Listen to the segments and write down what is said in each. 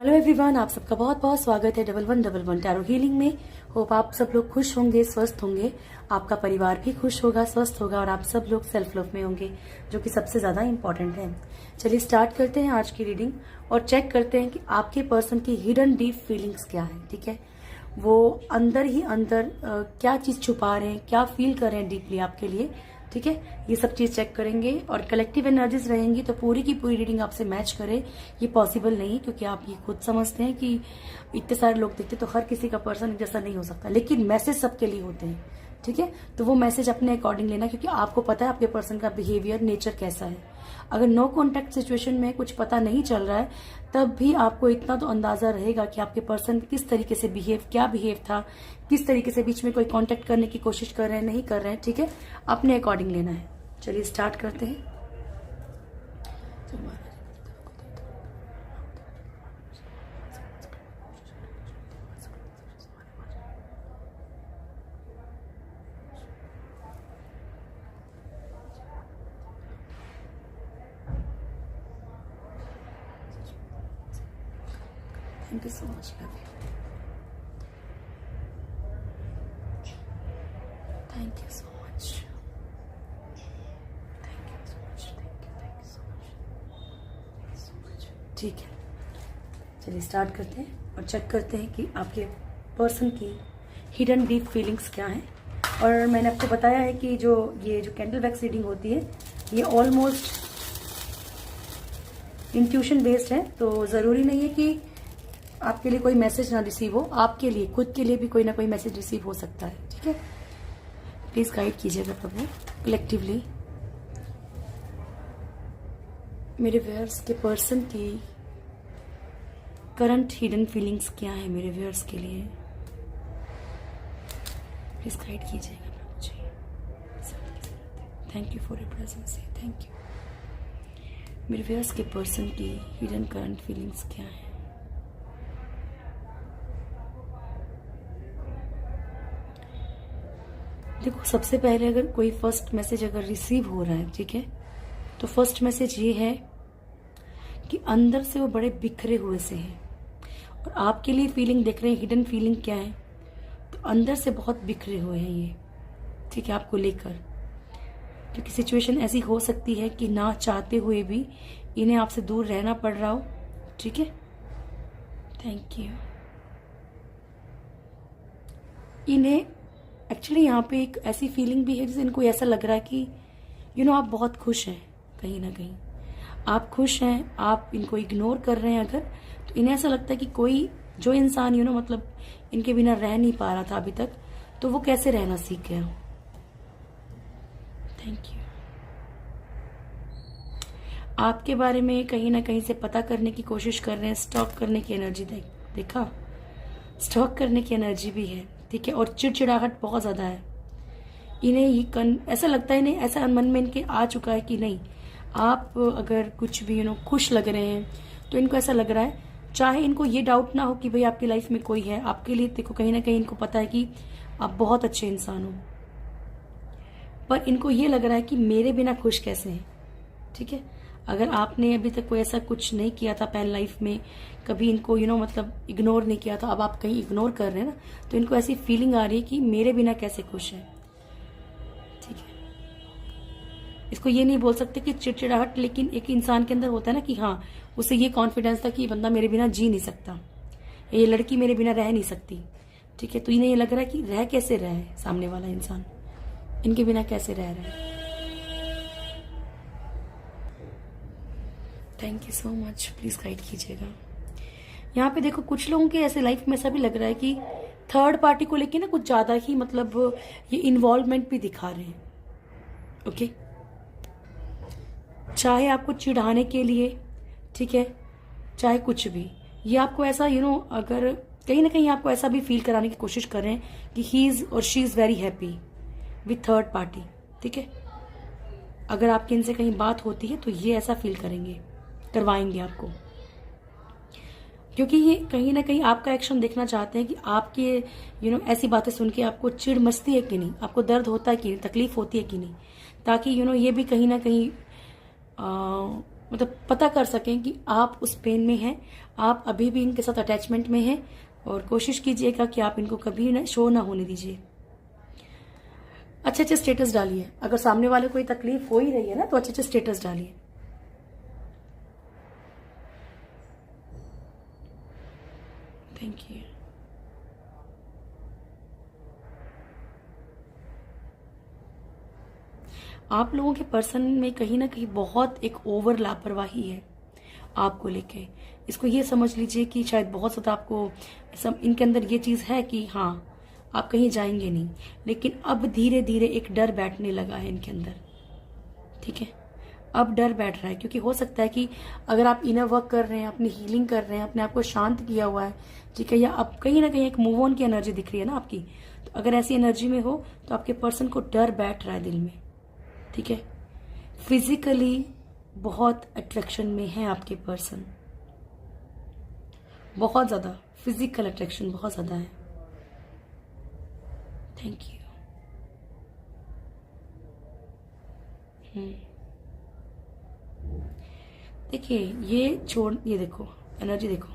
Hello everyone, आप सबका बहुत बहुत स्वागत है 1111 टैरो हीलिंग में। होप आप सब लोग खुश होंगे, स्वस्थ होंगे, आपका परिवार भी खुश होगा, स्वस्थ होगा और आप सब लोग सेल्फ लव में होंगे, जो कि सबसे ज्यादा इंपॉर्टेंट है। चलिए स्टार्ट करते हैं आज की रीडिंग और चेक करते हैं कि आपके पर्सन की हिडन डीप फीलिंग्स क्या है। ठीक है, वो अंदर ही अंदर क्या चीज छुपा रहे हैं, क्या फील कर रहे हैं डीपली आपके लिए। ठीक है, ये सब चीज चेक करेंगे और कलेक्टिव एनर्जीज रहेंगी तो पूरी की पूरी रीडिंग आपसे मैच करे ये पॉसिबल नहीं, क्योंकि आप ये खुद समझते हैं कि इतने सारे लोग दिखते तो हर किसी का पर्सन जैसा नहीं हो सकता, लेकिन मैसेज सबके लिए होते हैं। ठीक है, तो वो मैसेज अपने अकॉर्डिंग लेना, क्योंकि आपको पता है आपके पर्सन का बिहेवियर, नेचर कैसा है। अगर नो कॉन्टेक्ट सिचुएशन में कुछ पता नहीं चल रहा है तब भी आपको इतना तो अंदाजा रहेगा कि आपके पर्सन किस तरीके से क्या बिहेव था, किस तरीके से बीच में कोई कांटेक्ट करने की कोशिश कर रहे हैं, नहीं कर रहे हैं। ठीक है, अपने अकॉर्डिंग लेना है। चलिए स्टार्ट करते हैं। Thank you so much, love you. Thank you so much, thank you so much, thank you so much. ठीक है, चलिए स्टार्ट करते हैं और चेक करते हैं कि आपके पर्सन की हिडन डीप फीलिंग्स क्या हैं। और मैंने आपको बताया है कि ये जो कैंडल वैक्स रीडिंग होती है ये ऑलमोस्ट इंट्यूशन बेस्ड है, तो ज़रूरी नहीं है कि आपके लिए कोई मैसेज ना रिसीव हो, आपके लिए खुद के लिए भी कोई ना कोई मैसेज रिसीव हो सकता है। ठीक है, प्लीज गाइड कीजिएगा प्रभु कलेक्टिवली। मेरे व्यूअर्स के पर्सन की करंट हिडन फीलिंग्स क्या है मेरे व्यूअर्स के लिए, प्लीज गाइड कीजिएगा प्रभु जी। Thank you for your presence, thank you. मेरे व्यूअर्स के पर्सन की हिडन करंट फीलिंग्स क्या है। देखो, सबसे पहले अगर कोई फर्स्ट मैसेज अगर रिसीव हो रहा है, ठीक है, तो फर्स्ट मैसेज ये है कि अंदर से वो बड़े बिखरे हुए से हैं और आपके लिए फीलिंग देख रहे हैं। हिडन फीलिंग क्या है, तो अंदर से बहुत बिखरे हुए हैं ये। ठीक है, आपको लेकर, क्योंकि सिचुएशन ऐसी हो सकती है कि ना चाहते हुए भी इन्हें आपसे दूर रहना पड़ रहा हो। ठीक है, थैंक यू। इन्हें एक्चुअली यहाँ पे एक ऐसी फीलिंग भी है जिसे इनको ऐसा लग रहा है कि आप बहुत खुश हैं, कहीं ना कहीं आप खुश हैं। आप इनको इग्नोर कर रहे हैं अगर, तो इन्हें ऐसा लगता है कि कोई जो इंसान मतलब इनके बिना रह नहीं पा रहा था अभी तक, तो वो कैसे रहना सीख गया। Thank you. आपके बारे में कहीं ना कहीं से पता करने की कोशिश कर रहे हैं, स्टॉक करने की एनर्जी देखा, स्टॉक करने की एनर्जी भी है। ठीक है, और चिड़चिड़ाहट बहुत ज्यादा है इन्हें। ऐसा लगता है, इन्हें ऐसा मन में इनके आ चुका है कि नहीं, आप अगर कुछ भी खुश लग रहे हैं तो इनको ऐसा लग रहा है, चाहे इनको ये डाउट ना हो कि भाई आपकी लाइफ में कोई है आपके लिए। देखो, कहीं ना कहीं इनको पता है कि आप बहुत अच्छे इंसान हो, पर इनको ये लग रहा है कि मेरे बिना खुश कैसे हैं। ठीक है, अगर आपने अभी तक कोई ऐसा कुछ नहीं किया था पहले लाइफ में, कभी इनको मतलब इग्नोर नहीं किया था, अब आप कहीं इग्नोर कर रहे हैं ना, तो इनको ऐसी फीलिंग आ रही है कि मेरे बिना कैसे खुश है। ठीक है, इसको ये नहीं बोल सकते कि चिड़चिड़ाहट, लेकिन एक इंसान के अंदर होता है ना कि हाँ, उसे ये कॉन्फिडेंस था कि ये बंदा मेरे बिना जी नहीं सकता, ये लड़की मेरे बिना रह नहीं सकती। ठीक है, तो इन्हें ये लग रहा है कि रह कैसे रहे सामने वाला इंसान, इनके बिना कैसे रह रहा है। Thank you so much, please guide कीजिएगा। यहाँ पे देखो, कुछ लोगों के ऐसे लाइफ में ऐसा भी लग रहा है कि थर्ड पार्टी को लेके ना कुछ ज्यादा ही ये इन्वॉल्वमेंट भी दिखा रहे हैं। ओके, चाहे आपको चिढ़ाने के लिए, ठीक है, चाहे कुछ भी, ये आपको ऐसा अगर कहीं ना कहीं आपको ऐसा भी फील कराने की कोशिश कर रहे हैं कि ही इज और she is very happy with third party. ठीक है, अगर आपकी इनसे कहीं बात होती है तो ये ऐसा फील करवाएंगे आपको, क्योंकि ये कहीं ना कहीं आपका एक्शन देखना चाहते हैं कि आपके ऐसी बातें सुन के आपको चिढ़ मचती है कि नहीं, आपको दर्द होता है कि नहीं, तकलीफ होती है कि नहीं, ताकि ये भी कहीं ना कहीं मतलब पता कर सकें कि आप उस पेन में हैं, आप अभी भी इनके साथ अटैचमेंट में हैं, और कोशिश कीजिएगा कि आप इनको कभी ना शो ना होने दीजिए। अच्छे अच्छे स्टेटस डालिए, अगर सामने वाले कोई तकलीफ हो ही रही है ना तो अच्छे अच्छे स्टेटस डालिए। Thank you. आप लोगों के पर्सन में कहीं ना कहीं बहुत एक ओवर लापरवाही है आपको लेके। इसको ये समझ लीजिए कि शायद बहुत ज़्यादा आपको इनके अंदर ये चीज़ है कि हाँ आप कहीं जाएंगे नहीं, लेकिन अब धीरे धीरे एक डर बैठने लगा है इनके अंदर। ठीक है, अब डर बैठ रहा है, क्योंकि हो सकता है कि अगर आप इनर वर्क कर रहे हैं, अपनी हीलिंग कर रहे हैं, अपने आप को शांत किया हुआ है, ठीक है, या अब कहीं ना कहीं एक मूव ऑन की एनर्जी दिख रही है ना आपकी, तो अगर ऐसी एनर्जी में हो तो आपके पर्सन को डर बैठ रहा है दिल में। ठीक है, फिजिकली बहुत अट्रैक्शन में है आपके पर्सन, बहुत ज्यादा फिजिकल अट्रैक्शन बहुत ज्यादा है। Thank you. देखिए ये देखो एनर्जी देखो,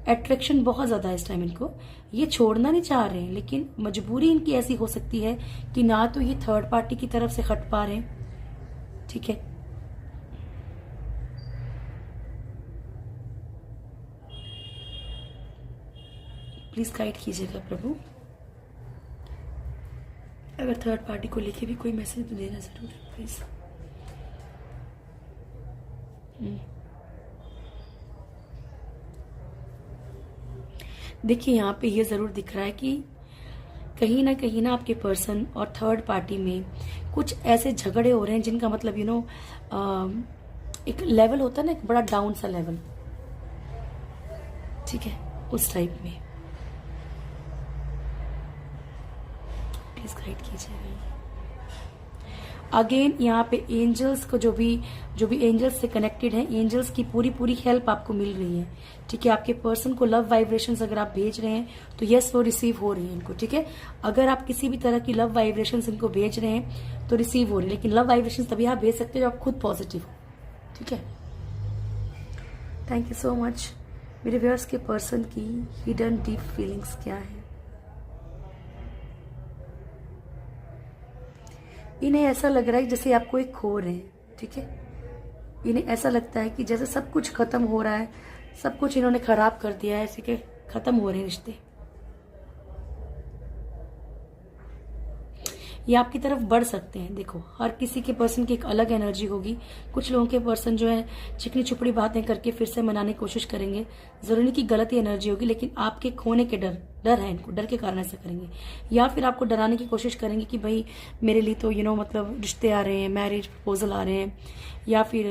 अट्रैक्शन बहुत ज्यादा है इस टाइम इनको। ये छोड़ना नहीं चाह रहे हैं, लेकिन मजबूरी इनकी ऐसी हो सकती है कि ना तो ये थर्ड पार्टी की तरफ से हट पा रहे हैं। ठीक है, प्लीज गाइड कीजिएगा प्रभु, अगर थर्ड पार्टी को लेके भी कोई मैसेज तो देना जरूर प्लीज। देखिए यहाँ पे ये जरूर दिख रहा है कि कहीं ना आपके पर्सन और थर्ड पार्टी में कुछ ऐसे झगड़े हो रहे हैं जिनका मतलब एक लेवल होता है ना, एक बड़ा डाउन सा लेवल। ठीक है, उस टाइप में प्लीज गाइड कीजिएगा। अगेन यहाँ पे एंजल्स को जो भी एंजल्स से कनेक्टेड है, एंजल्स की पूरी हेल्प आपको मिल रही है। ठीक है, आपके पर्सन को लव वाइब्रेशंस अगर आप भेज रहे हैं तो यस वो रिसीव हो रही है इनको। ठीक है, अगर आप किसी भी तरह की लव वाइब्रेशंस इनको भेज रहे हैं तो रिसीव हो रही है, लेकिन लव वाइब्रेशंस तभी आप भेज सकते हो जब आप खुद पॉजिटिव हो। ठीक है, थैंक यू सो मच। मेरे व्यूअर्स के पर्सन की हिडन डीप फीलिंग्स क्या है? इन्हें ऐसा लग रहा है जैसे आप कोई खो रहे हैं। ठीक है, इन्हें ऐसा लगता है कि जैसे सब कुछ खत्म हो रहा है, सब कुछ इन्होंने खराब कर दिया है, ऐसे के खत्म हो रहे हैं रिश्ते। ये आपकी तरफ बढ़ सकते हैं। देखो, हर किसी के पर्सन की एक अलग एनर्जी होगी। कुछ लोगों के पर्सन जो है चिकनी चुपड़ी बातें करके फिर से मनाने की कोशिश करेंगे, जरूरी नहीं कि गलत ही एनर्जी होगी, लेकिन आपके खोने के डर है इनको, डर के कारण ऐसा करेंगे। या फिर आपको डराने की कोशिश करेंगे कि भाई मेरे लिए तो मतलब रिश्ते आ रहे हैं, मैरिज प्रपोजल आ रहे हैं, या फिर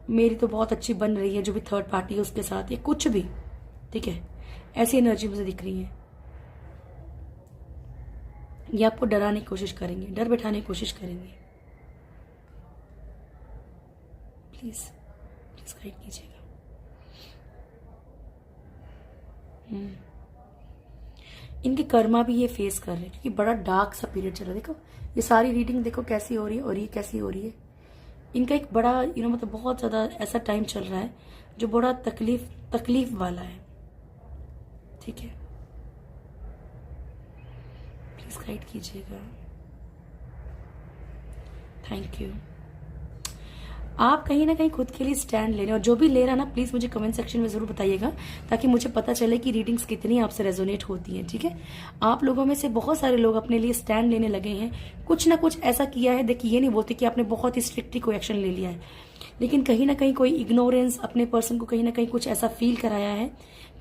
मेरी तो बहुत अच्छी बन रही है जो भी थर्ड पार्टी है उसके साथ, या कुछ भी। ठीक है, ऐसी एनर्जी मुझे दिख रही है। ये आपको डराने की कोशिश करेंगे, डर बैठाने की कोशिश करेंगे। प्लीज गाइड कीजिएगा। इनके कर्मा भी ये फेस कर रहे हैं, क्योंकि बड़ा डार्क सा पीरियड चल रहा है। देखो ये सारी रीडिंग देखो कैसी हो रही है और ये कैसी हो रही है। इनका एक बड़ा मतलब बहुत ज्यादा ऐसा टाइम चल रहा है जो बड़ा तकलीफ वाला है। ठीक है, प्लीज गाइड कीजिएगा। Thank you. आप कहीं ना कहीं खुद के लिए स्टैंड ले रहे हैं, और जो भी ले रहा है ना प्लीज मुझे कमेंट सेक्शन में जरूर बताइएगा, ताकि मुझे पता चले कि रीडिंग्स कितनी आपसे रेजोनेट होती हैं। ठीक है, आप लोगों में से बहुत सारे लोग अपने लिए स्टैंड लेने लगे हैं, कुछ ना कुछ ऐसा किया है। देखिए, ये नहीं बोलते कि आपने बहुत ही स्ट्रिक्टली कोई एक्शन ले लिया है, लेकिन कहीं ना कहीं कोई इग्नोरेंस अपने पर्सन को कहीं ना कहीं कुछ ऐसा फील कराया है।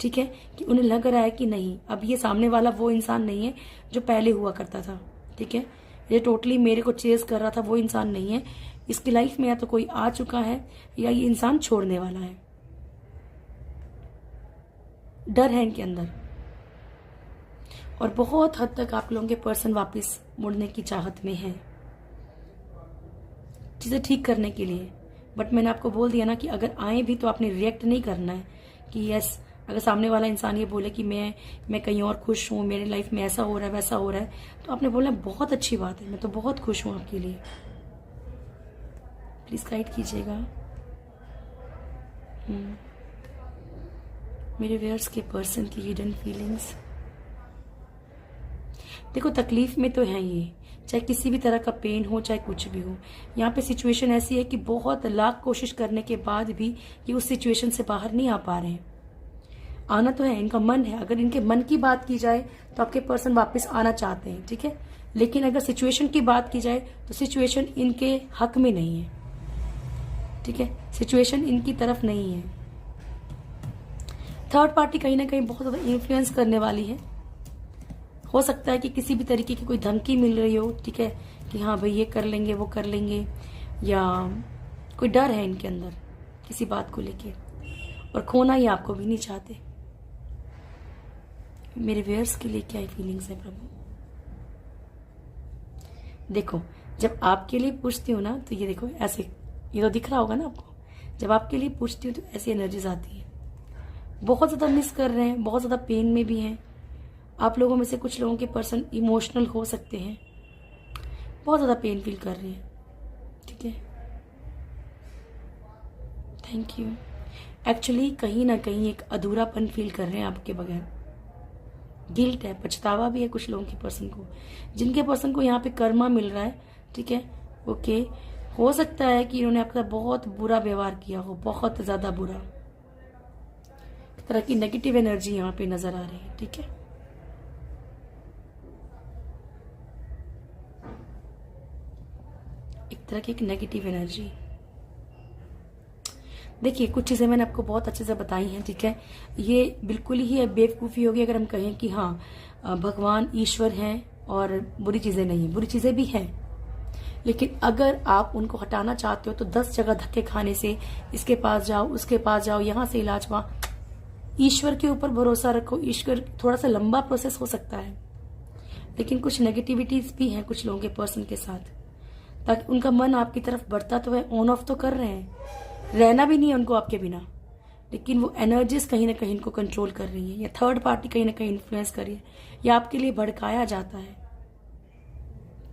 ठीक है, कि उन्हें लग रहा है कि नहीं, अब ये सामने वाला वो इंसान नहीं है जो पहले हुआ करता था। ठीक है, ये टोटली मेरे को चेज कर रहा था वो इंसान नहीं है। इसकी लाइफ में या तो कोई आ चुका है या ये इंसान छोड़ने वाला है। डर है इनके अंदर, और बहुत हद तक आप लोगों के पर्सन वापस मुड़ने की चाहत में है चीजें ठीक करने के लिए। बट मैंने आपको बोल दिया ना कि अगर आए भी तो आपने रिएक्ट नहीं करना है कि यस, अगर सामने वाला इंसान ये बोले कि मैं कहीं और खुश हूँ, मेरी लाइफ में ऐसा हो रहा है वैसा हो रहा है, तो आपने बोला बहुत अच्छी बात है, मैं तो बहुत खुश हूँ आपके लिए। प्लीज गाइड कीजिएगा। मेरे व्यूअर्स के पर्सन की हिडन फीलिंग्स। देखो तकलीफ में तो है ये, चाहे किसी भी तरह का पेन हो चाहे कुछ भी हो। यहाँ पे सिचुएशन ऐसी है कि बहुत लाख कोशिश करने के बाद भी ये उस सिचुएशन से बाहर नहीं आ पा रहे हैं। आना तो है, इनका मन है। अगर इनके मन की बात की जाए तो आपके पर्सन वापस आना चाहते हैं, ठीक है। लेकिन अगर सिचुएशन की बात की जाए तो सिचुएशन इनके हक में नहीं है, ठीक है। सिचुएशन इनकी तरफ नहीं है। थर्ड पार्टी कहीं ना कहीं बहुत ज्यादा इन्फ्लुएंस करने वाली है। हो सकता है कि किसी भी तरीके की कोई धमकी मिल रही हो, ठीक है, कि हाँ भाई ये कर लेंगे वो कर लेंगे, या कोई डर है इनके अंदर किसी बात को लेके, और खोना ही आपको भी नहीं चाहते। मेरे व्यूअर्स के लिए क्या फीलिंग्स है प्रभु? देखो जब आपके लिए पूछती हूँ ना तो ये देखो ऐसे, ये तो दिख रहा होगा ना आपको। जब आपके लिए पूछती हूँ तो ऐसी एनर्जीज आती है। बहुत ज्यादा मिस कर रहे हैं, बहुत ज्यादा पेन में भी हैं। आप लोगों में से कुछ लोगों के पर्सन इमोशनल हो सकते हैं, बहुत ज्यादा पेन फील कर रहे हैं, ठीक है। Thank you. एक्चुअली कहीं ना कहीं एक अधूरापन फील कर रहे हैं आपके बगैर। गिल्ट है, पछतावा भी है कुछ लोगों के पर्सन को, जिनके पर्सन को यहाँ पे कर्मा मिल रहा है, ठीक है। ओके, हो सकता है कि इन्होंने आपका बहुत बुरा व्यवहार किया हो, बहुत ज्यादा बुरा। एक तरह की नेगेटिव एनर्जी यहाँ पे नजर आ रही है, ठीक है। एक तरह की एक नेगेटिव एनर्जी। देखिए कुछ चीजें मैंने आपको बहुत अच्छे से बताई हैं, ठीक है। ये बिल्कुल ही बेवकूफी होगी अगर हम कहें कि हाँ भगवान ईश्वर हैं और बुरी चीजें नहीं, बुरी चीजें भी हैं। लेकिन अगर आप उनको हटाना चाहते हो तो 10 जगह धक्के खाने से, इसके पास जाओ उसके पास जाओ, यहाँ से इलाज वहाँ। ईश्वर के ऊपर भरोसा रखो। ईश्वर थोड़ा सा लंबा प्रोसेस हो सकता है, लेकिन कुछ नेगेटिविटीज भी हैं कुछ लोगों के पर्सन के साथ, ताकि उनका मन आपकी तरफ बढ़ता तो है, ऑन ऑफ तो कर रहे हैं, रहना भी नहीं है उनको आपके बिना, लेकिन वो एनर्जीज कहीं ना कहीं इनको कंट्रोल कर रही है, या थर्ड पार्टी कहीं ना कहीं इन्फ्लुएंस कर रही है, या आपके लिए भड़काया जाता है,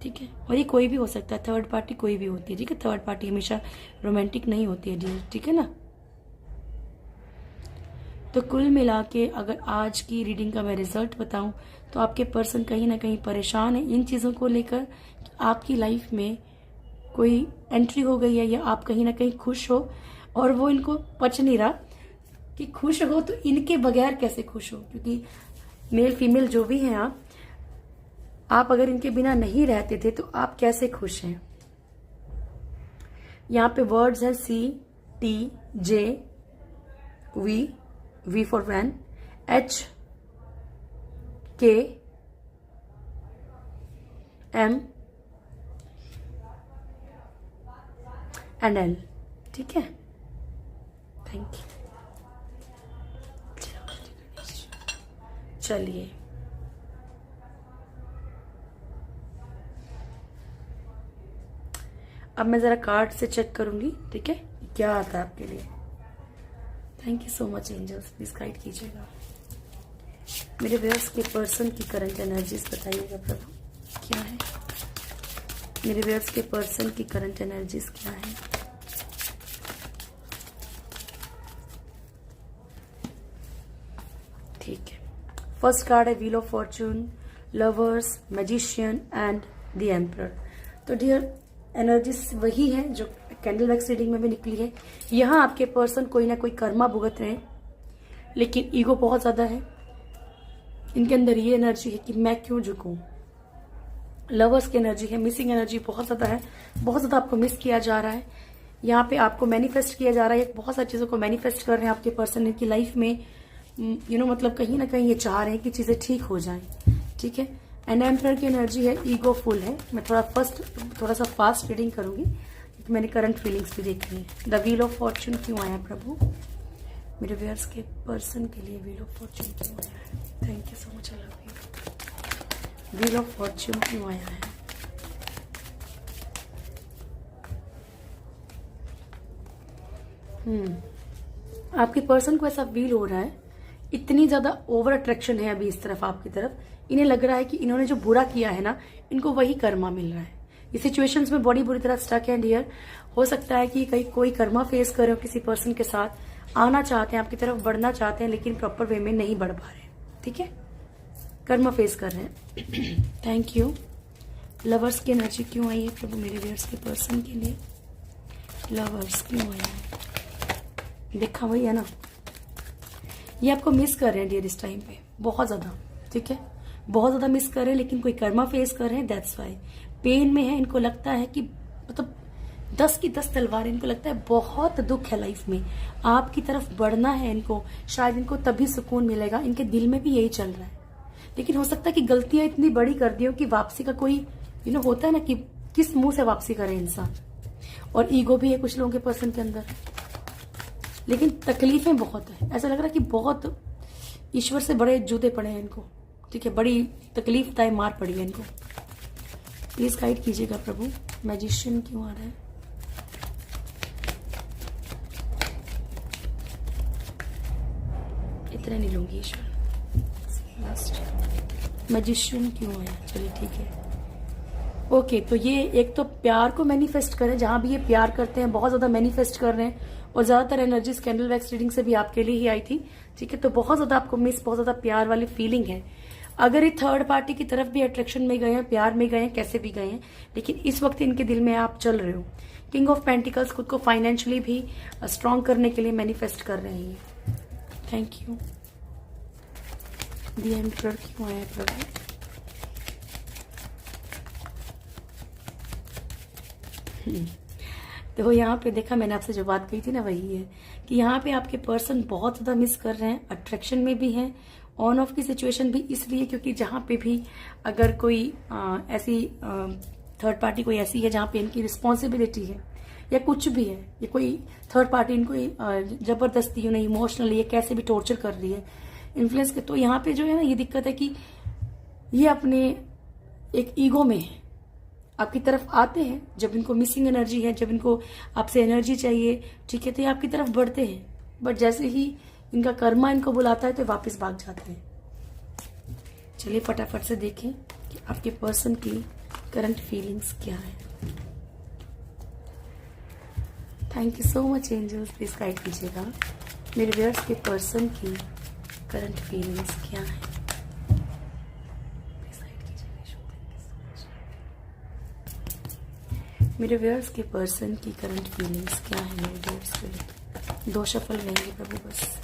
ठीक है। और ये कोई भी हो सकता है, थर्ड पार्टी कोई भी होती है, ठीक है। थर्ड पार्टी हमेशा रोमांटिक नहीं होती है डियर, ठीक है ना। तो कुल मिला के अगर आज की रीडिंग का मैं रिजल्ट बताऊं तो आपके पर्सन कहीं ना कहीं परेशान है इन चीजों को लेकर। आपकी लाइफ में कोई एंट्री हो गई है, या आप कहीं ना कहीं खुश हो और वो इनको पच नहीं रहा कि खुश हो तो इनके बगैर कैसे खुश हो, क्योंकि मेल फीमेल जो भी हैं आप अगर इनके बिना नहीं रहते थे तो आप कैसे खुश हैं। यहाँ पे वर्ड्स है CTJ V for van, HK M and L, ठीक है। Thank you. चलिए अब मैं जरा कार्ड से चेक करूंगी, ठीक है, क्या आता है आपके लिए। Thank you so much angels, please guide कीजिएगा। मेरे व्यूअर्स के पर्सन की करंट एनर्जीज बताइएगा प्रभु क्या है। मेरे व्यूअर्स के पर्सन की करंट एनर्जीज क्या है। ठीक है, फर्स्ट कार्ड है wheel of Fortune, lovers, magician and the emperor. तो डियर एनर्जीज वही है जो कैंडल वैक्स रीडिंग में भी निकली है। यहाँ आपके पर्सन कोई ना कोई कर्मा भुगत रहे हैं, लेकिन ईगो बहुत ज्यादा है इनके अंदर। ये एनर्जी है कि मैं क्यों झुकूं। लवर्स की एनर्जी है, मिसिंग एनर्जी बहुत ज्यादा है, बहुत ज्यादा आपको मिस किया जा रहा है। यहाँ पे आपको मैनिफेस्ट किया जा रहा है, बहुत सारी चीजों को मैनिफेस्ट कर रहे हैं आपके पर्सन इनकी लाइफ में। मतलब कहीं ना कहीं ये चाह रहे हैं कि चीजें ठीक हो जाएं, ठीक है। एंड एम्परर की एनर्जी है, ईगो फुल है। मैं थोड़ा सा फास्ट रीडिंग करूंगी क्योंकि मैंने करंट फीलिंग्स भी देखी है। द व्हील ऑफ फॉर्चून क्यों आया प्रभु मेरे व्यूअर्स के पर्सन के लिए? व्हील ऑफ फॉर्चून क्यों आया है? Thank you so much, I love you. Wheel of Fortune क्यों आया है? आपके पर्सन को ऐसा फील हो रहा है, इतनी ज्यादा ओवर अट्रैक्शन है अभी इस तरफ आपकी तरफ। इन्हें लग रहा है कि इन्होंने जो बुरा किया है ना, इनको वही कर्मा मिल रहा है। ये सिचुएशंस में बड़ी बुरी तरह स्टक है डियर। हो सकता है कि कहीं कोई कर्मा फेस कर रहे हो किसी पर्सन के साथ, आना चाहते हैं आपकी तरफ, बढ़ना चाहते हैं, लेकिन प्रॉपर वे में नहीं बढ़ पा रहे। ठीक है, कर्मा फेस कर रहे हैं। Thank you. लवर्स की एनर्जी क्यों आई है प्रभु मेरे व्यूअर्स के पर्सन के लिए? लवर्स क्यों आई है? देखा वही है ना, ये आपको मिस कर रहे हैं डियर इस टाइम पे बहुत ज्यादा। ठीक है, बहुत ज्यादा मिस कर रहे हैं, लेकिन कोई कर्मा फेस कर रहे हैं, दैट्स वाई पेन में है। इनको लगता है कि मतलब 10 की 10 तलवार, इनको लगता है बहुत दुख है लाइफ में, आपकी तरफ बढ़ना है इनको, शायद इनको तभी सुकून मिलेगा। इनके दिल में भी यही चल रहा है, लेकिन हो सकता है कि गलतियां इतनी बड़ी कर दी हो कि वापसी का कोई होता है ना कि किस मुंह से वापसी करे इंसान। और ईगो भी है कुछ लोगों के पर्सन के अंदर, लेकिन तकलीफें बहुत है। ऐसा लग रहा है कि बहुत ईश्वर से बड़े जूते पड़े हैं इनको। ठीक है, बड़ी तकलीफ दायी मार पड़ी है इनको। प्लीज गाइड कीजिएगा प्रभु। मैजिशियन क्यों आ रहा है? इतना नहीं लूंगी ईश्वर। लास्ट मैजिशियन क्यों आया? चलिए ठीक है, ओके। तो ये एक तो प्यार को मैनिफेस्ट करें, जहां भी ये प्यार करते हैं बहुत ज्यादा मैनिफेस्ट कर रहे हैं, और ज्यादातर एनर्जीज कैंडल वैक्स रीडिंग से भी आपके लिए ही आई थी। ठीक है, तो बहुत ज्यादा आपको मिस, बहुत ज्यादा प्यार वाली फीलिंग है। अगर ये थर्ड पार्टी की तरफ भी अट्रैक्शन में गए हैं, प्यार में गए हैं, कैसे भी गए हैं, लेकिन इस वक्त इनके दिल में आप चल रहे हो। किंग ऑफ पेंटिकल्स खुद को फाइनेंशियली भी स्ट्रांग करने के लिए मैनिफेस्ट कर रहे हैं। Thank you. दी एम्परर क्यों आया प्रभु? तो यहाँ पे देखा, मैंने आपसे जो बात कही थी ना, वही है कि यहाँ पे आपके पर्सन बहुत ज्यादा मिस कर रहे हैं, अट्रैक्शन में भी हैं। ऑन ऑफ की सिचुएशन भी इसलिए क्योंकि जहाँ पे भी अगर कोई ऐसी थर्ड पार्टी कोई ऐसी है जहाँ पे इनकी रिस्पॉन्सिबिलिटी है या कुछ भी है, ये कोई थर्ड पार्टी इनको जबरदस्ती इमोशनली ये कैसे भी टॉर्चर कर रही है, इन्फ्लुएंस के, तो यहाँ पे जो है ना ये दिक्कत है कि ये अपने एक ईगो में है। आपकी तरफ आते हैं जब इनको मिसिंग एनर्जी है, जब इनको आपसे एनर्जी चाहिए, ठीक है, तो ये आपकी तरफ बढ़ते हैं, बट जैसे ही इनका कर्मा इनको बुलाता है तो वापस भाग जाते हैं। चलिए फटाफट से देखें कि आपके पर्सन की करंट फीलिंग्स क्या है। Thank you so much angels, please guide कीजिएगा मेरे व्यूअर्स के पर्सन की करंट फीलिंग्स क्या है। मेरे व्यूअर्स के पर्सन की करंट फीलिंग्स क्या है मेरे व्यूअर्स के लिए? 2 शफल रहेंगे प्रभु बस।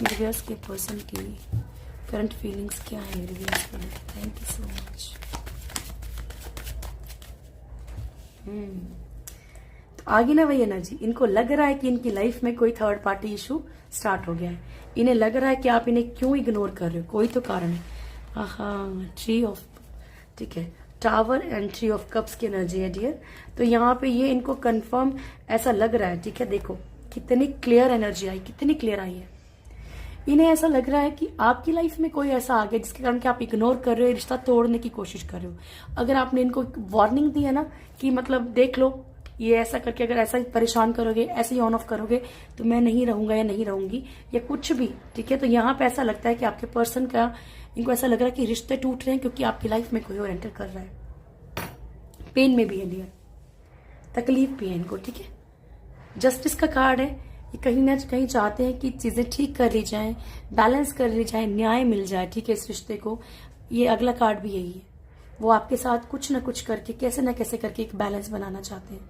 मेरे व्यूअर्स के पर्सन की करंट फीलिंग्स क्या है मेरे व्यूअर्स के लिए? Thank you so much. तो आगे ना वही एनर्जी, इनको लग रहा है कि इनकी लाइफ में कोई थर्ड पार्टी इशू स्टार्ट हो गया है। इन्हें लग रहा है कि आप इन्हें क्यों इग्नोर कर रहे हो, कोई तो कारण है। हाँ, ट्री ऑफ, ठीक है, tower and tree of cups की एनर्जी है डियर। तो यहाँ पे ये इनको कंफर्म ऐसा लग रहा है। ठीक है, देखो कितनी क्लियर एनर्जी आई, कितनी क्लियर आई है। इन्हें ऐसा लग रहा है कि आपकी लाइफ में कोई ऐसा आ गया जिसके कारण कि आप इग्नोर कर रहे हो, रिश्ता तोड़ने की कोशिश कर रहे हो। अगर आपने इनको वार्निंग दी है ना कि मतलब देख लो, ये ऐसा करके अगर ऐसा परेशान करोगे, ऐसे ही ऑन ऑफ करोगे तो मैं नहीं रहूंगा या नहीं रहूंगी या कुछ भी, ठीक है, तो यहाँ पे ऐसा लगता है कि आपके पर्सन का, इनको ऐसा लग रहा है कि रिश्ते टूट रहे हैं क्योंकि आपकी लाइफ में कोई और एंटर कर रहा है। पेन में भी है डियर, तकलीफ भी है इनको। ठीक है, जस्टिस का कार्ड है, ये कहीं ना कहीं चाहते हैं कि चीजें ठीक कर ली जाएं, बैलेंस कर ली जाए, न्याय मिल जाए। ठीक है, इस रिश्ते को, ये अगला कार्ड भी यही है। वो आपके साथ कुछ ना कुछ करके, कैसे ना कैसे करके एक बैलेंस बनाना चाहते हैं,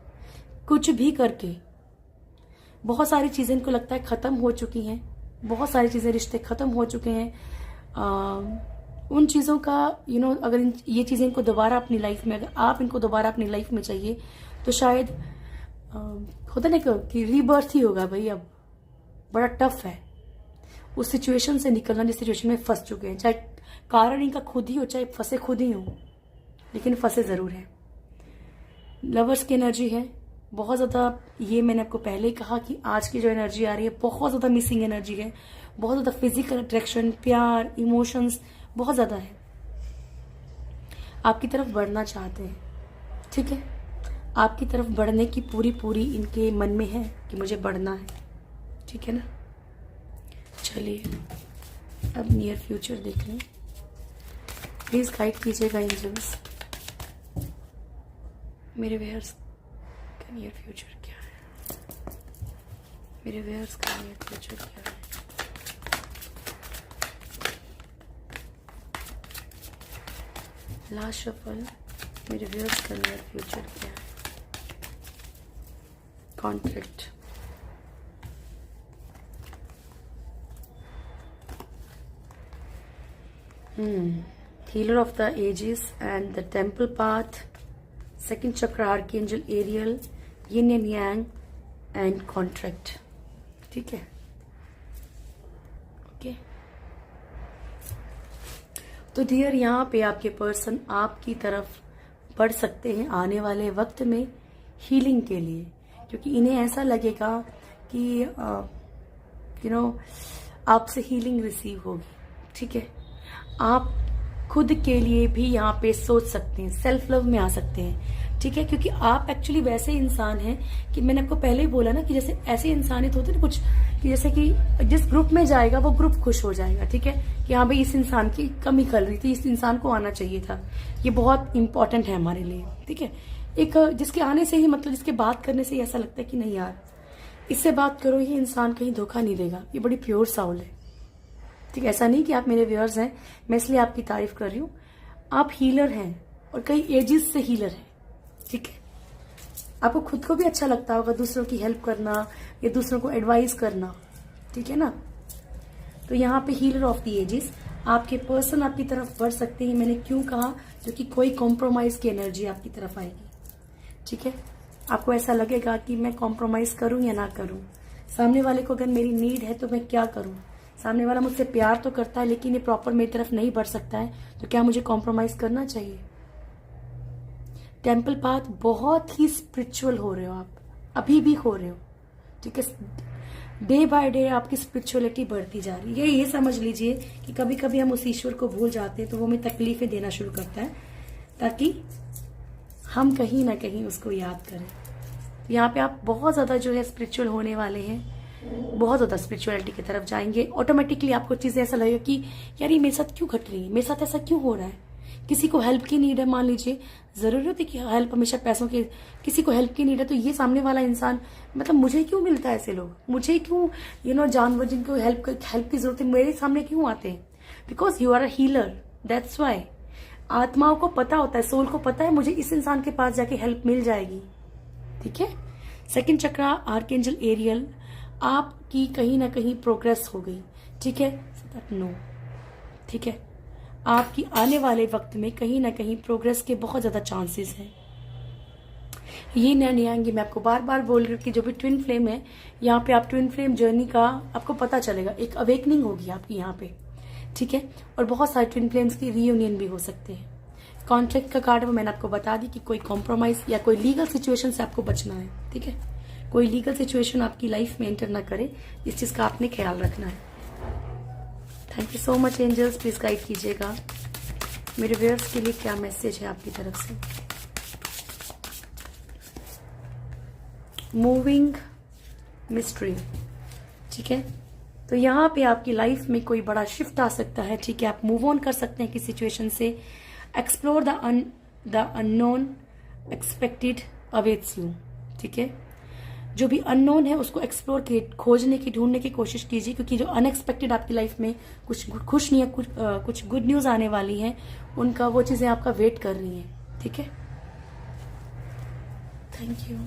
कुछ भी करके। बहुत सारी चीजें इनको लगता है खत्म हो चुकी हैं, बहुत सारी चीजें, रिश्ते खत्म हो चुके हैं। उन चीजों का अगर ये चीजें इनको दोबारा अपनी लाइफ में, अगर आप इनको दोबारा अपनी लाइफ में चाहिए तो शायद होता ना कि रीबर्थ ही होगा भाई। अब बड़ा टफ है उस सिचुएशन से निकलना जिस सिचुएशन में फंस चुके हैं, चाहे कारण इनका खुद ही हो, चाहे फंसे खुद ही हो, लेकिन फंसे जरूर है। लवर्स की एनर्जी है बहुत ज्यादा। ये मैंने आपको पहले ही कहा कि आज की जो एनर्जी आ रही है बहुत ज्यादा मिसिंग एनर्जी है, बहुत ज्यादा फिजिकल अट्रैक्शन, प्यार, इमोशंस बहुत ज्यादा है। आपकी तरफ बढ़ना चाहते हैं, ठीक है, आपकी तरफ बढ़ने की पूरी इनके मन में है कि मुझे बढ़ना है। ठीक है ना, चलिए अब नियर फ्यूचर देख लें। प्लीज गाइड कीजिएगा एंजल्स, मेरे व्यूअर्स का नियर फ्यूचर क्या है, मेरे व्यूअर्स का नियर फ्यूचर क्या है। लास्ट शफल, मेरे व्यूअर्स का नियर फ्यूचर क्या है। Conflict, healer of the ages and the temple path, second chakra archangel Ariel, yin and yang and contract। ठीक है, ओके। तो डियर, यहाँ पे आपके पर्सन आपकी तरफ बढ़ सकते हैं आने वाले वक्त में हीलिंग के लिए, क्योंकि इन्हें ऐसा लगेगा कि आपसे हीलिंग रिसीव होगी। ठीक है, आप खुद के लिए भी यहाँ पे सोच सकते हैं, सेल्फ लव में आ सकते हैं। ठीक है, क्योंकि आप एक्चुअली वैसे इंसान हैं कि मैंने आपको पहले ही बोला ना कि जैसे ऐसे इंसानियत होते ना कुछ, कि जैसे कि जिस ग्रुप में जाएगा वो ग्रुप खुश हो जाएगा। ठीक है, कि हाँ भाई इस इंसान की कमी खल रही थी, इस इंसान को आना चाहिए था, ये बहुत इंपॉर्टेंट है हमारे लिए। ठीक है, एक जिसके आने से ही मतलब जिसके बात करने से ही ऐसा लगता है कि नहीं यार इससे बात करो, ये इंसान कहीं धोखा नहीं देगा, ये बड़ी प्योर साउल है। ठीक है, ऐसा नहीं कि आप मेरे व्यूअर्स हैं, मैं इसलिए आपकी तारीफ कर रही हूँ। आप हीलर हैं और कई एजेस से हीलर हैं। ठीक है, आपको खुद को भी अच्छा लगता होगा दूसरों की हेल्प करना या दूसरों को एडवाइस करना। ठीक है ना, तो यहाँ पे हीलर ऑफ द एजेस, आपके पर्सन आपकी तरफ बढ़ सकते हैं। मैंने क्यों कहा, क्योंकि कोई कॉम्प्रोमाइज की एनर्जी आपकी तरफ आएगी। ठीक है, आपको ऐसा लगेगा कि मैं कॉम्प्रोमाइज करूं या ना करूं, सामने वाले को अगर मेरी नीड है तो मैं क्या करूं, सामने वाला मुझसे प्यार तो करता है लेकिन ये प्रॉपर मेरी तरफ नहीं बढ़ सकता है, तो क्या मुझे कॉम्प्रोमाइज करना चाहिए। टेम्पल पाथ, बहुत ही स्पिरिचुअल हो रहे हो आप, अभी भी हो रहे हो। ठीक है, डे बाय डे आपकी स्पिरिचुअलिटी बढ़ती जा रही है। ये समझ लीजिए कि कभी कभी हम उस ईश्वर को भूल जाते हैं तो वो हमें तकलीफें देना शुरू करता है, ताकि हम कहीं ना कहीं उसको याद करें। तो यहाँ पे आप बहुत ज्यादा जो है स्पिरिचुअल होने वाले हैं, बहुत ज्यादा स्पिरिचुअलिटी की तरफ जाएंगे। ऑटोमेटिकली आपको चीजें ऐसा लगेगा कि यार ये मेरे साथ क्यों घट रही है, मेरे साथ ऐसा क्यों हो रहा है। किसी को हेल्प की नीड है, मान लीजिए, जरूरी होती है कि हेल्प हमेशा पैसों की, किसी को हेल्प की नीड है तो ये सामने वाला इंसान, मतलब मुझे क्यों मिलता है ऐसे लोग, मुझे क्यों जानवर जिनको हेल्प की जरूरत है मेरे सामने क्यों आते हैं। Because you are a healer, that's why. आत्माओं को पता होता है, सोल को पता है मुझे इस इंसान के पास जाके हेल्प मिल जाएगी। ठीक है, सेकंड चक्रा आर्कएंजल एरियल, आपकी कहीं ना कहीं प्रोग्रेस हो गई। ठीक है, नो, ठीक है, आपकी आने वाले वक्त में कहीं ना कहीं प्रोग्रेस के बहुत ज्यादा चांसेस हैं। ये नहीं आएंगे, मैं आपको बार बार बोल रही हूँ कि जो भी ट्विन फ्लेम है, यहाँ पे आप ट्विन फ्लेम जर्नी का आपको पता चलेगा, एक अवेकनिंग होगी आपकी यहाँ पे। ठीक है, और बहुत सारे ट्विन फ्लेम्स की रीयूनियन भी हो सकते हैं। कॉन्ट्रैक्ट का कार्ड वो मैंने आपको बता दी कि कोई कॉम्प्रोमाइज या कोई लीगल सिचुएशन से आपको बचना है। ठीक है, कोई लीगल सिचुएशन आपकी लाइफ में एंटर ना करे, इस चीज का आपने ख्याल रखना है। Thank you so much angels, please guide कीजिएगा मेरे व्यूअर्स के लिए क्या मैसेज है आपकी तरफ से। मूविंग मिस्ट्री, ठीक है, तो यहाँ पे आपकी लाइफ में कोई बड़ा शिफ्ट आ सकता है। ठीक है, आप मूव ऑन कर सकते हैं किसी सिचुएशन से। Explore the unknown expected awaits you. ठीक है, जो भी अननोन है उसको एक्सप्लोर के खोजने की, ढूंढने की कोशिश कीजिए, क्योंकि जो अनएक्सपेक्टेड आपकी लाइफ में कुछ खुश नहीं है, कुछ गुड न्यूज आने वाली है, उनका वो चीजें आपका वेट कर रही हैं। ठीक है, थैंक यू,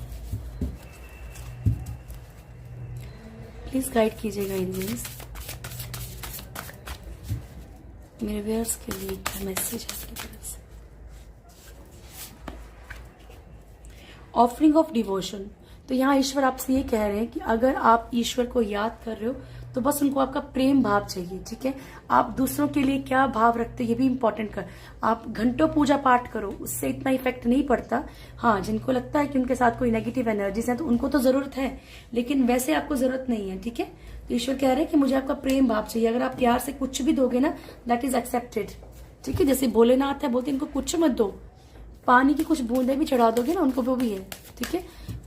प्लीज गाइड कीजिएगा एंजल्स मेरे व्यूअर्स के लिए क्या मैसेज है आपकी तरफ से। ऑफरिंग ऑफ डिवोशन, तो यहाँ ईश्वर आपसे ये कह रहे हैं कि अगर आप ईश्वर को याद कर रहे हो तो बस उनको आपका प्रेम भाव चाहिए। ठीक है, आप दूसरों के लिए क्या भाव रखते हो ये भी इंपॉर्टेंट कर। आप घंटों पूजा पाठ करो, उससे इतना इफेक्ट नहीं पड़ता। हाँ, जिनको लगता है कि उनके साथ कोई नेगेटिव एनर्जीज है तो उनको तो जरूरत है, लेकिन वैसे आपको जरूरत नहीं है। ठीक है, तो ईश्वर कह रहे हैं कि मुझे आपका प्रेम भाव चाहिए। अगर आप प्यार से कुछ भी दोगे ना, दैट इज एक्सेप्टेड। ठीक है, जैसे भोलेनाथ है, बोलते इनको कुछ मत दो, पानी की कुछ बूंदे भी चढ़ा दोगे ना उनको, वो भी है। ठीक है,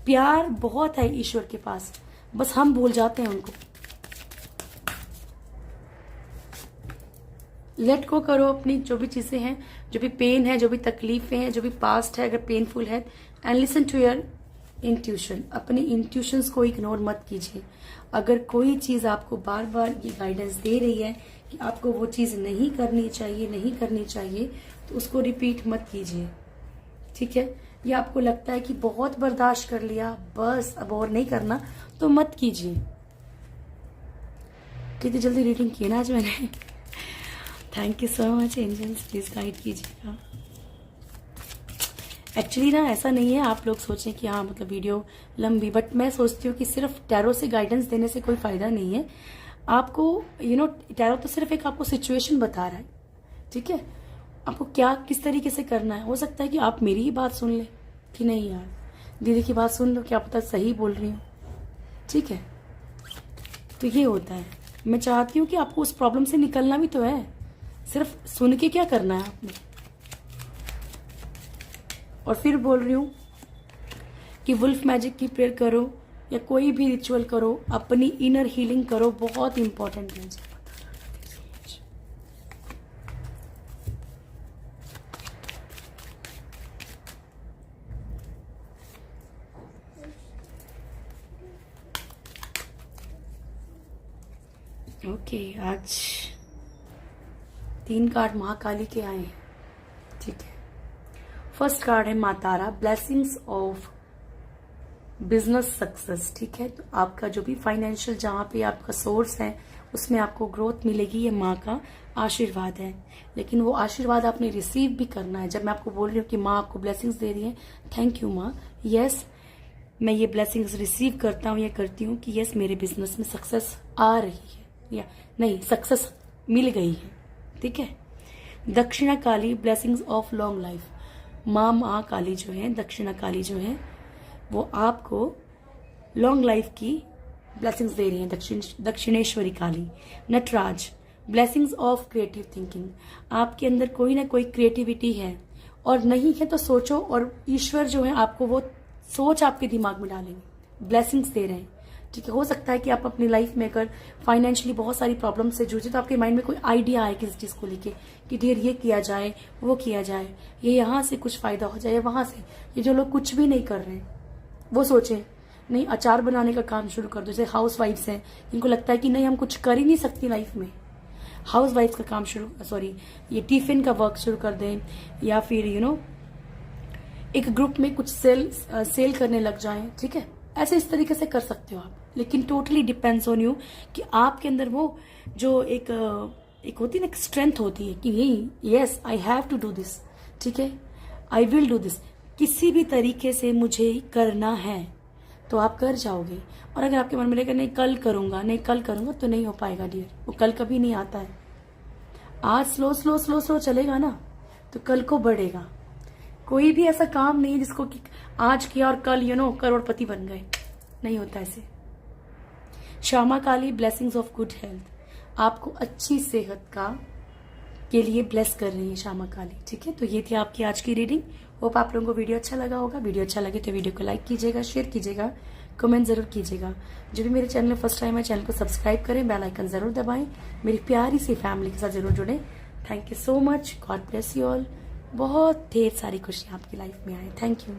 प्यार बहुत है ईश्वर के पास, बस हम भूल जाते हैं उनको। लेट गो करो अपनी जो भी चीजें हैं, जो भी पेन है, जो भी तकलीफें हैं, जो भी पास्ट है अगर पेनफुल है, and listen to your intuition. अपनी इंट्यूशंस को इग्नोर मत कीजिए। अगर कोई चीज आपको बार बार ये गाइडेंस दे रही है कि आपको वो चीज नहीं करनी चाहिए, नहीं करनी चाहिए, तो उसको रिपीट मत कीजिए, ठीक है। या आपको लगता है कि बहुत बर्दाश्त कर लिया, बस अब और नहीं करना, तो मत कीजिए। कितनी जल्दी रीडिंग की ना आज मैंने। Thank you so much angels, please guide कीजिएगा। एक्चुअली ना ऐसा नहीं है आप लोग सोचें कि हाँ मतलब वीडियो लंबी, बट मैं सोचती हूँ कि सिर्फ टैरो से गाइडेंस देने से कोई फायदा नहीं है। आपको टैरो तो सिर्फ एक आपको सिचुएशन बता रहा है, ठीक है। आपको क्या किस तरीके से करना है। हो सकता है कि आप मेरी ही बात सुन ले कि नहीं यार दीदी की बात सुन लो, क्या पता सही बोल रही हूँ, ठीक है। तो ये होता है। मैं चाहती हूँ कि आपको उस प्रॉब्लम से निकलना भी तो है, सिर्फ सुन के क्या करना है आपने। और फिर बोल रही हूँ कि वुल्फ मैजिक की प्रेयर करो या कोई भी रिचुअल करो, अपनी इनर हीलिंग करो, बहुत इंपॉर्टेंट है। ओके, आज 3 कार्ड महाकाली के आए हैं, ठीक है। फर्स्ट कार्ड है माँ तारा, ब्लेसिंग्स ऑफ बिजनेस सक्सेस, ठीक है। तो आपका जो भी फाइनेंशियल जहाँ पे आपका सोर्स है उसमें आपको ग्रोथ मिलेगी, ये माँ का आशीर्वाद है। लेकिन वो आशीर्वाद आपने रिसीव भी करना है। जब मैं आपको बोल रही हूँ कि माँ आपको ब्लेसिंग्स दे रही है, थैंक यू माँ, यस मैं ये ब्लेसिंग्स रिसीव करता हूँ, ये करती हूँ कि यस मेरे बिजनेस में सक्सेस आ रही है, या नहीं सक्सेस मिल गई है, ठीक है। दक्षिणा काली, ब्लेसिंग्स ऑफ लॉन्ग लाइफ। माँ काली जो है, दक्षिणा काली जो है, वो आपको लॉन्ग लाइफ की ब्लेसिंग्स दे रही हैं। Dakshineshwari Kali. Nataraj, blessings of creative thinking. आपके अंदर कोई ना कोई क्रिएटिविटी है, और नहीं है तो सोचो, और ईश्वर जो है आपको वो सोच आपके दिमाग में डालेंगे, ब्लेसिंग्स दे रहे हैं, ठीक है। हो सकता है कि आप अपनी लाइफ में अगर फाइनेंशियली बहुत सारी प्रॉब्लम से जूझे तो आपके माइंड में कोई आइडिया आए किसी चीज को लेके कि ढेर ये किया जाए, वो किया जाए, ये यहाँ से कुछ फायदा हो जाए, वहां से। ये जो लोग कुछ भी नहीं कर रहे हैं वो सोचे नहीं अचार बनाने का काम शुरू कर दो। जैसे हाउस वाइफ्स हैं, इनको लगता है कि नहीं हम कुछ कर ही नहीं सकती लाइफ में, हाउस वाइफ्स का काम ये टिफिन का वर्क शुरू कर दें, या फिर एक ग्रुप में कुछ सेल करने लग जाएं, ठीक है। ऐसे इस तरीके से कर सकते हो आप, लेकिन टोटली डिपेंड्स ऑन यू कि आपके अंदर वो जो एक होती है ना स्ट्रेंथ होती है कि यही yes I have to do this, ठीक है, आई विल डू दिस, किसी भी तरीके से मुझे करना है, तो आप कर जाओगे। और अगर आपके मन में रहेगा नहीं कल करूंगा, नहीं कल करूंगा, तो नहीं हो पाएगा डियर। वो कल कभी नहीं आता है। आज स्लो स्लो स्लो स्लो चलेगा ना तो कल को बढ़ेगा। कोई भी ऐसा काम नहीं है जिसको कि आज किया और कल करोड़पति बन गए, नहीं होता ऐसे। श्यामा काली, ब्लेसिंग्स ऑफ गुड हेल्थ। आपको अच्छी सेहत के लिए ब्लेस कर रही है श्यामा काली, ठीक है। तो ये थी आपकी आज की रीडिंग। होप आप लोगों को वीडियो अच्छा लगा होगा। वीडियो अच्छा लगे तो वीडियो को लाइक कीजिएगा, शेयर कीजिएगा, कमेंट जरूर कीजिएगा। जो भी मेरे चैनल में फर्स्ट टाइम है चैनल को सब्सक्राइब करें, बेल आइकन जरूर दबाएं, मेरी प्यारी सी फैमिली के साथ जरूर जुड़े। Thank you so much, God bless you all. बहुत ढेर सारी खुशियां आपकी लाइफ में आए। Thank you.